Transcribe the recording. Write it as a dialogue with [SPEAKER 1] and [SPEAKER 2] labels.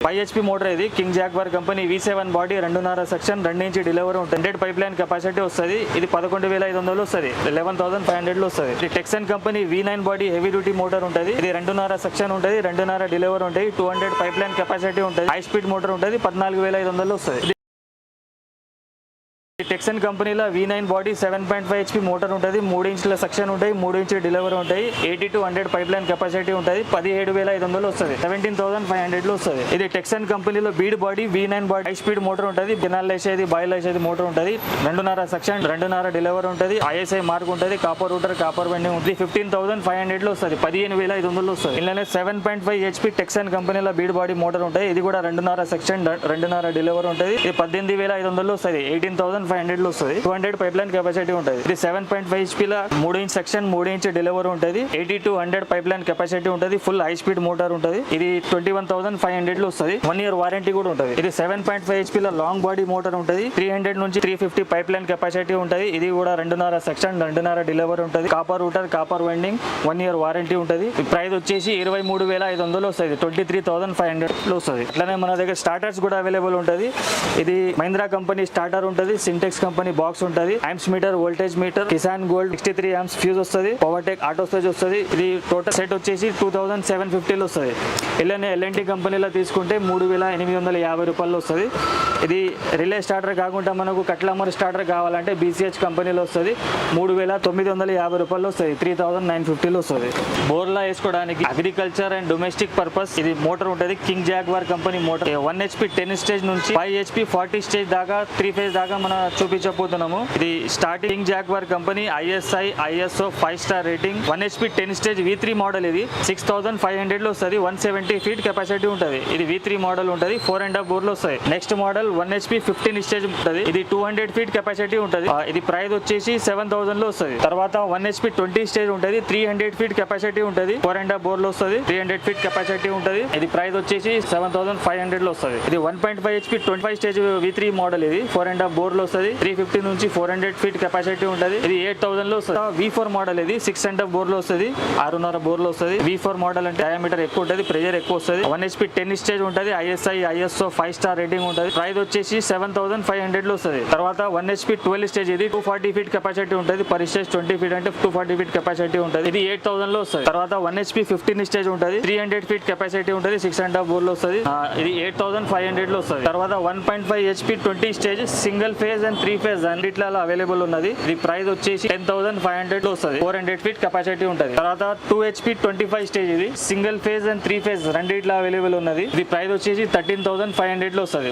[SPEAKER 1] 5 HP motor ఇది king jaguar company V7 body 2.5 section 2 inch delivery ఉంటుంది. 100 pipe line capacity వస్తుంది. ఇది 11,500 వస్తుంది. 11,500 వస్తుంది. ఇది టెక్సన్ company V9 body heavy duty motor ఉంటుంది. ఇది 2.5 సెక్షన్ ఉంటుంది. 2.5 డెలివరీ ఉంటుంది. 200 పైప్ లైన్ కెపాసిటీ ఉంటుంది. హై స్పీడ్ మోటార్ ఉంటుంది. 14,500 వస్తుంది. టెక్సన్ కంపెనీలో V9 బాడీ 7.5 HP మోటార్ ఉంటుంది. 3 ఇంచుల సెక్షన్ ఉంటాయి. 3 ఇంచుల డెలివరీ ఉంటాయి. 80 to 100 పైప్ లైన్ కెపాసిటీ ఉంటుంది. 17,500 వస్తుంది. 17,500 వస్తుంది. ఇది టెక్సన్ కంపెనీలో bead body V9 body high speed motor ఉంటుంది. బినాల్ వేసేది బాయిల్ వేసేది మోటార్ ఉంటుంది. 2.5 సెక్షన్ 2.5 డెలివరీ ఉంటుంది. ISI మార్క్ ఉంటుంది. కాపర్ రూటర్ కాపర్ వెండింగ్ ఉంటుంది. 15,500 వస్తుంది. 15,500 వస్తుంది. ఇలానే 7.5 HP టెక్సన్ కంపెనీలో బీడ్ బాడీ మోటార్ ఉంటుంది. ఇది కూడా 2.5 సెక్షన్ 2.5 డెలివరీ ఉంటుంది. ఇది 18,500 వస్తుంది. 18,500 వస్తుంది. 200 పైప్ లైన్ కెపాసిటీ ఉంటుంది. ఇది 7.5 HP ల 3 ఇంచ్ సెక్షన్ 3 ఇంచ్ డెలివరీ ఉంటుంది. 80 to 100 పైప్ లైన్ కెపాసిటీ ఉంటుంది. ఫుల్ హై స్పీడ్ మోటార్ ఉంటుంది. ఇది 21,500 వస్తుంది. 1 year వారంటీ కూడా ఉంటుంది. ఇది 7.5 HP ల లాంగ్ బాడీ మోటార్ ఉంటుంది. 300 నుంచి 350 పైప్ లైన్ కెపాసిటీ ఉంటుంది. ఇది కూడా 2.5 సెక్షన్ 2.5 డెలివరీ ఉంటుంది. Copper router copper winding 1 year warranty ఉంటుంది. ప్రైస్ వచ్చేసి 23,500 వస్తుంది. 23,500 వస్తుంది. అట్లనే మన దగ్గర స్టార్టర్స్ కూడా అవైలబుల్ ఉంటుంది. ఇది మహీంద్రా కంపెనీ స్టార్టర్ ఉంటుంది. సింటెక్స్ కంపెనీ బాక్స్ ఉంటుంది. Amps meter voltage meter Kisan gold 63 amps fuse వస్తుంది. పవర్టెక్ ఆటో స్టేజ్ వస్తుంది. ఇది టోటల్ సెట్ వచ్చేసి 2,750 వస్తుంది. ఇలానే LNT కంపెనీలో తీసుకుంటే 3,850 రూపాయలు వస్తుంది. ఇది రిలే స్టార్టర్ కాకుండా మనకు కట్లమర్ స్టార్టర్ కావాలంటే BCH కంపెనీలో వస్తుంది. 3,950 రూపాయలు వస్తుంది. 3,950 వస్తుంది. బోర్లా వేసుకోవడానికి అగ్రికల్చర్ అండ్ డొమెస్టిక్ పర్పస్ ఇది మోటార్ ఉంటుంది. King jaguar company motor 1 HP 10 stage నుంచి 5 HP 40 స్టేజ్ దాకా 3 ఫేజ్ దాకా మనం చూపించబోతున్నాము. ఇది starting jaguar company ISI ISO 5 star rating 1 HP 10 stage V3 model. ఇది 6,500 లో వస్తుంది. 170 ఫీట్ కెపాసిటీ ఉంటుంది. ఇది V3 మోడల్ ఉంటుంది. 4.5 బోర్లు వస్తాయి. నెక్స్ట్ మోడల్ 1 HP 15 స్టేజ్ ఉంటుంది. ఇది 200 ఫీట్ కెపాసిటీ ఉంటుంది. ఇది ప్రైస్ వచ్చేసి 7,000 లో వస్తుంది. తర్వాత 1 HP 20 స్టేజ్ ఉంటుంది. 300 ఫీట్ కెపాసిటీ ఉంటుంది. 4.5 బోర్లు వస్తుంది. 300 ఫీట్ కెపాసిటీ ఉంటుంది. ఇది ప్రైస్ వచ్చేసి 7,500 లో వస్తుంది. ఇది 1.5 HP 25 స్టేజ్ V3 మోడల్. ఇది 4.5 బోర్లు వస్తుంది. 350 నుంచి 400 ఫీట్ కెపాసిటీ ఉంటుంది. ఇది 8,000 లో వస్తుంది. V4 model. ఇది 6.5 బోర్లు వస్తుంది. 6.5 బోర్లు వస్తుంది. V4 మోడల్ అంటే డయామీటర్ ఎక్కువ ఉంటుంది. ప్రెజర్ ఎక్కువ వస్తుంది. 1 HP 10 స్టేజ్ ఉంటుంది. ISI ISO 5 స్టార్ రేటింగ్ ఉంటుంది. ప్రైస్ వచ్చేసి 7,500 లో వస్తుంది. తర్వాత 1 HP 12 స్టేజ్. ఇది 240 ఫీట్ కెపాసిటీ ఉంటుంది. పర్ స్టేజ్ 20 ఫీట్ అంటే 240 ఫీట్ కెపాసిటీ ఉంటుంది. ఇది 8,000 లో వస్తుంది. తర్వాత 1 HP 15 స్టేజ్ ఉంటుంది. 300 ఫీట్ కెపాసిటీ ఉంటుంది. 6.5 బోర్లు వస్తుంది. ఇది 8,500 లో వస్తుంది. తర్వాత 1.5 HP 20 stage single phase and 3 phase అన్నిట్లలో అవైలబుల్ ఉన్నది. ఇది ప్రైస్ వచ్చేసి 10,500 లో వస్తుంది. 400 ఫీట్ కెపాసిటీ ఉంటుంది. తర్వాత 2 HP 25 స్టేజ్. ఇది సింగిల్ ఫేజ్ అండ్ 3 ఫేజ్ రెండిట్లో అవైలబుల్ ఉన్నది. ఇది ప్రైస్ వచ్చేసి 13,500 లో వస్తుంది.